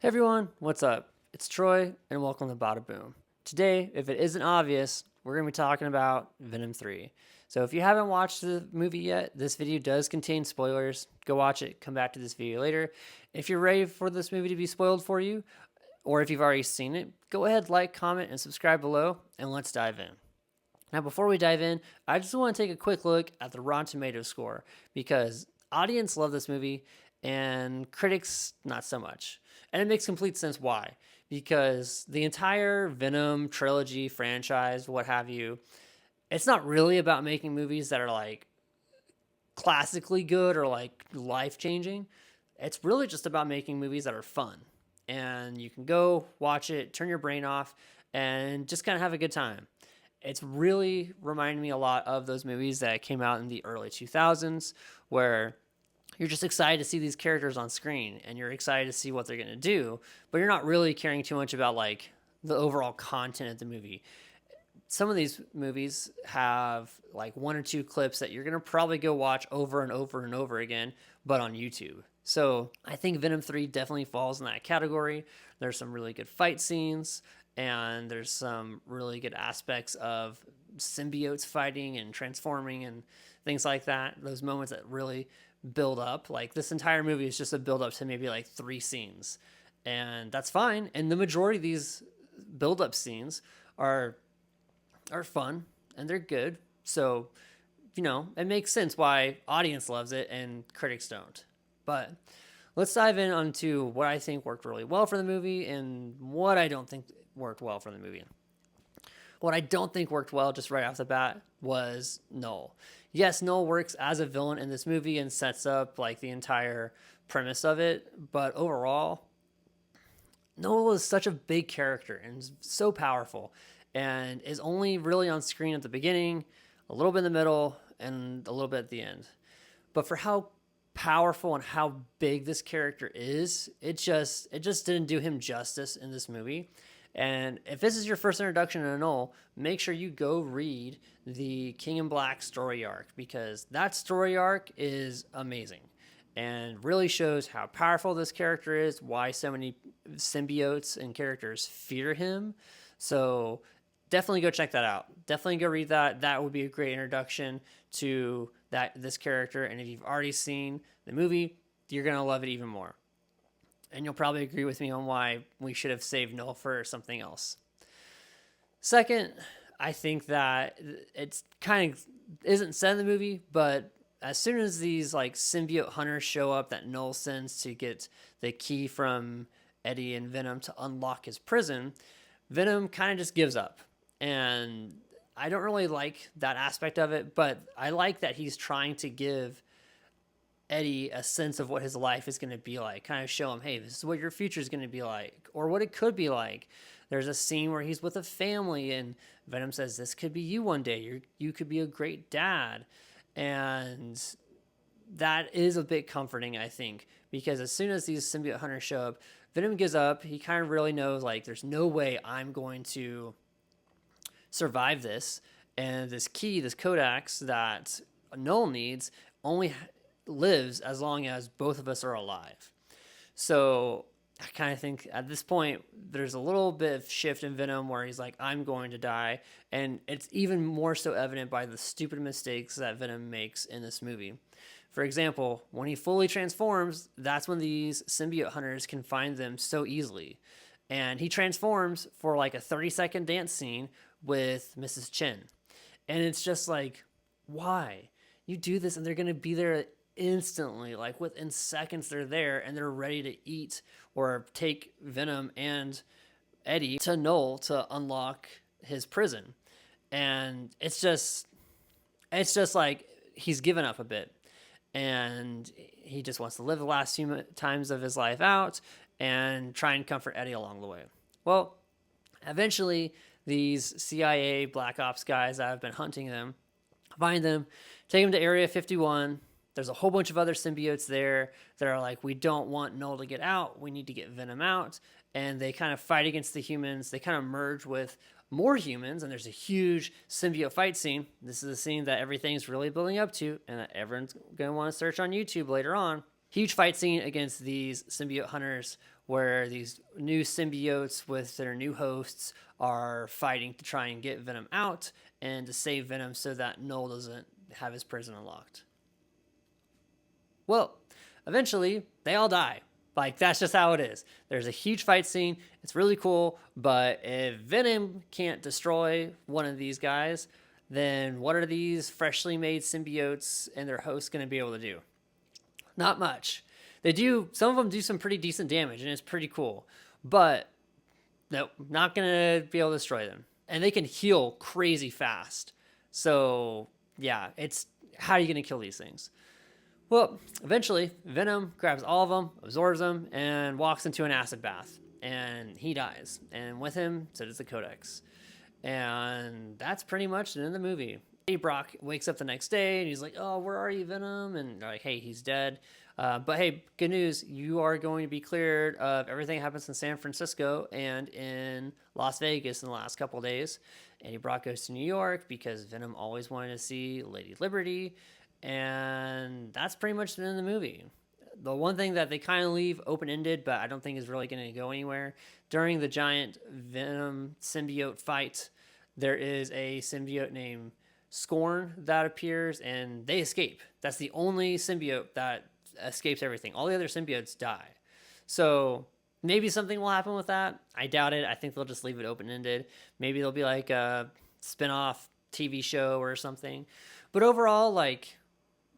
Hey everyone, what's up? It's Troy, and welcome to Bada Boom. Today, if it isn't obvious, we're going to be talking about Venom 3. So if you haven't watched the movie yet, this video does contain spoilers. Go watch it, come back to this video later. If you're ready for this movie to be spoiled for you, or if you've already seen it, go ahead, like, comment, and subscribe below, and let's dive in. Now, before we dive in, I just want to take a quick look at the Rotten Tomatoes score, because audience love this movie, and critics not so much. And it makes complete sense why. Because the entire Venom Trilogy franchise, what have you, it's not really about making movies that are like classically good or like life changing. It's really just about making movies that are fun. And you can go watch it, turn your brain off, and just kind of have a good time. It's really reminded me a lot of those movies that came out in the early 2000s where you're just excited to see these characters on screen and you're excited to see what they're going to do, but you're not really caring too much about like the overall content of the movie. Some of these movies have like one or two clips that you're going to probably go watch over and over and over again, but on YouTube. So I think Venom 3 definitely falls in that category. There's some really good fight scenes, and there's some really good aspects of symbiotes fighting and transforming and things like that. Those moments that really build up. Like this entire movie is just a build up to maybe like 3 scenes, and that's fine. And the majority of these build up scenes are fun and they're good. So, it makes sense why audience loves it and critics don't. But let's dive in onto what I think worked really well for the movie and what I don't think worked well for the movie. What I don't think worked well just right off the bat was Null. Yes, Null works as a villain in this movie and sets up like the entire premise of it, but overall, Null is such a big character and so powerful and is only really on screen at the beginning, a little bit in the middle, and a little bit at the end. But for how powerful and how big this character is, it just didn't do him justice in this movie. And if this is your first introduction to Null, make sure you go read the King in Black story arc, because that story arc is amazing and really shows how powerful this character is, why so many symbiotes and characters fear him. So definitely go check that out. Definitely go read that. That would be a great introduction to this character. And if you've already seen the movie, you're going to love it even more. And you'll probably agree with me on why we should have saved Null for something else. Second, I think that it's kind of isn't said in the movie, but as soon as these like symbiote hunters show up that Null sends to get the key from Eddie and Venom to unlock his prison, Venom kind of just gives up. And I don't really like that aspect of it, but I like that he's trying to give Eddie a sense of what his life is going to be like, kind of show him, hey, this is what your future is going to be like, or what it could be like. There's a scene where he's with a family and Venom says, this could be you one day. You could be a great dad. And that is a bit comforting, I think, because as soon as these symbiote hunters show up, Venom gives up. He kind of really knows, like, there's no way I'm going to survive this. And this key, this codex that Null needs, only lives as long as both of us are alive. So I kind of think at this point there's a little bit of shift in Venom where he's like, I'm going to die. And it's even more so evident by the stupid mistakes that Venom makes in this movie. For example, when he fully transforms, that's when these symbiote hunters can find them so easily. And he transforms for like a 30-second dance scene with Mrs. Chen. And it's just like, why? You do this and they're going to be there instantly, like within seconds they're there and they're ready to eat or take Venom and Eddie to Null to unlock his prison. And it's just like he's given up a bit and he just wants to live the last few times of his life out and try and comfort Eddie along the way. Well, eventually these CIA Black Ops guys that have been hunting them find them, take them to Area 51. There's a whole bunch of other symbiotes there that are like, we don't want Null to get out. We need to get Venom out. And they kind of fight against the humans. They kind of merge with more humans, and there's a huge symbiote fight scene. This is a scene that everything's really building up to, and that everyone's going to want to search on YouTube later on. Huge fight scene against these symbiote hunters where these new symbiotes with their new hosts are fighting to try and get Venom out and to save Venom so that Null doesn't have his prison unlocked. Well, eventually they all die. Like, that's just how it is. There's a huge fight scene. It's really cool. But if Venom can't destroy one of these guys, then what are these freshly made symbiotes and their hosts going to be able to do? Not much. Some of them do some pretty decent damage, and it's pretty cool. But no, not going to be able to destroy them. And they can heal crazy fast. So, yeah, it's how are you going to kill these things? Well, eventually, Venom grabs all of them, absorbs them, and walks into an acid bath. And he dies. And with him, so does the Codex. And that's pretty much the end of the movie. Brock wakes up the next day, and he's like, oh, where are you, Venom? And they're like, hey, he's dead. But hey, good news. You are going to be cleared of everything that happens in San Francisco and in Las Vegas in the last couple of days. Eddie Brock goes to New York because Venom always wanted to see Lady Liberty. And that's pretty much the end of the movie. The one thing that they kind of leave open-ended, but I don't think is really going to go anywhere, during the giant Venom symbiote fight, there is a symbiote named Scorn that appears, and they escape. That's the only symbiote that escapes everything. All the other symbiotes die. So maybe something will happen with that. I doubt it. I think they'll just leave it open-ended. Maybe there'll be like a spin-off TV show or something. But overall, like,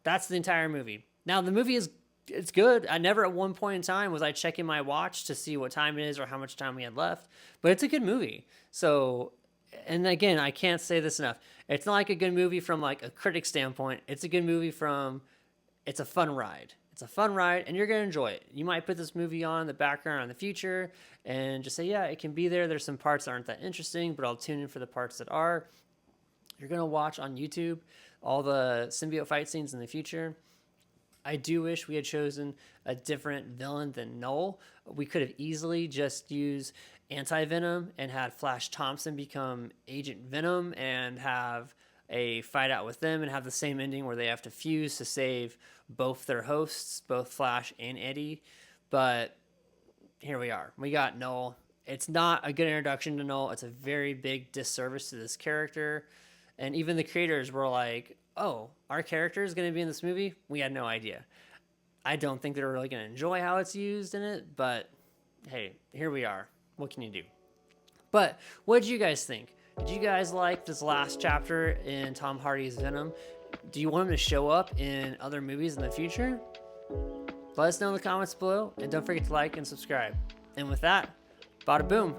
that's the entire movie. Now, the movie it's good. I never at one point in time was I checking my watch to see what time it is or how much time we had left. But it's a good movie. So, and again, I can't say this enough. It's not like a good movie from like a critic standpoint. It's a good movie it's a fun ride. It's a fun ride, and you're going to enjoy it. You might put this movie on in the background in the future and just say, yeah, it can be there. There's some parts that aren't that interesting, but I'll tune in for the parts that are. You're going to watch on YouTube all the symbiote fight scenes in the future. I do wish we had chosen a different villain than Null. We could have easily just used Anti-Venom and had Flash Thompson become Agent Venom and have a fight out with them and have the same ending where they have to fuse to save both their hosts, both Flash and Eddie. But here we are. We got Null. It's not a good introduction to Null. It's a very big disservice to this character. And even the creators were like, oh, our character is going to be in this movie? We had no idea. I don't think they're really going to enjoy how it's used in it, but hey, here we are. What can you do? But what did you guys think? Did you guys like this last chapter in Tom Hardy's Venom? Do you want him to show up in other movies in the future? Let us know in the comments below, and don't forget to like and subscribe. And with that, bada boom.